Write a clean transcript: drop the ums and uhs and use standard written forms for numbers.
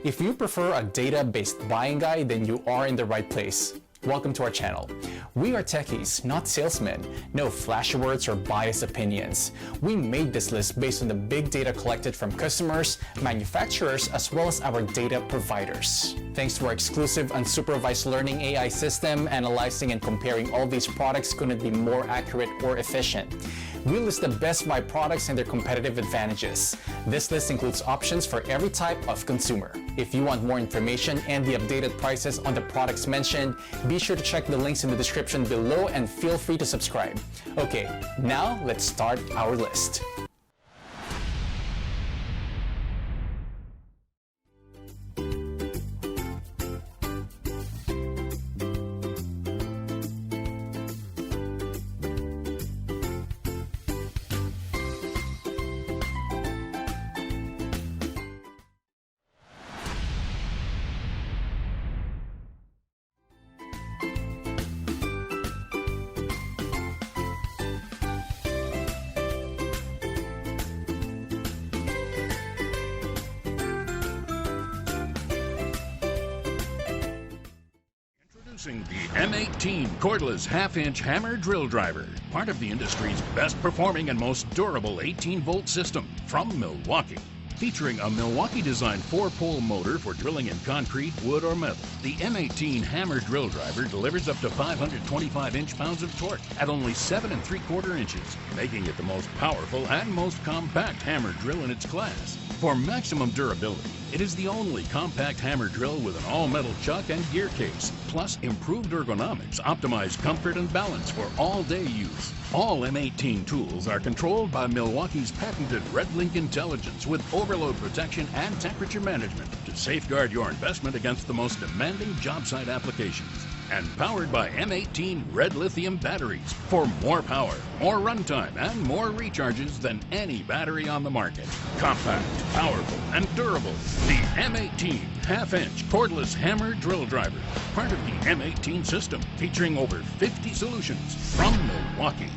If you prefer a data-based buying guide, then you are in the right place. Welcome to our channel. We are techies, not salesmen. No flashy words or biased opinions. We made this list based on the big data collected from customers, manufacturers, as well as our data providers. Thanks to our exclusive unsupervised learning AI system, analyzing and comparing all these products couldn't be more accurate or efficient. We list the best buy products and their competitive advantages. This list includes options for every type of consumer. If you want more information and the updated prices on the products mentioned, be sure to check the links in the description below and feel free to subscribe. Okay, now let's start our list. The M18 cordless half-inch hammer drill driver, part of the industry's best performing and most durable 18-volt system from Milwaukee. Featuring a Milwaukee-designed 4-pole motor for drilling in concrete, wood, or metal, the M18 hammer drill driver delivers up to 525 inch-pounds of torque at only 7 3/4 inches, making it the most powerful and most compact hammer drill in its class. For maximum durability, it is the only compact hammer drill with an all-metal chuck and gear case. Plus, improved ergonomics optimize comfort and balance for all-day use. All M18 tools are controlled by Milwaukee's patented RedLink intelligence with overload protection and temperature management to safeguard your investment against the most demanding job site applications. And powered by M18 red lithium batteries for more power, more runtime, and more recharges than any battery on the market. Compact, powerful, and durable. The M18 half-inch cordless hammer drill driver, part of the M18 system, featuring over 50 solutions from Milwaukee.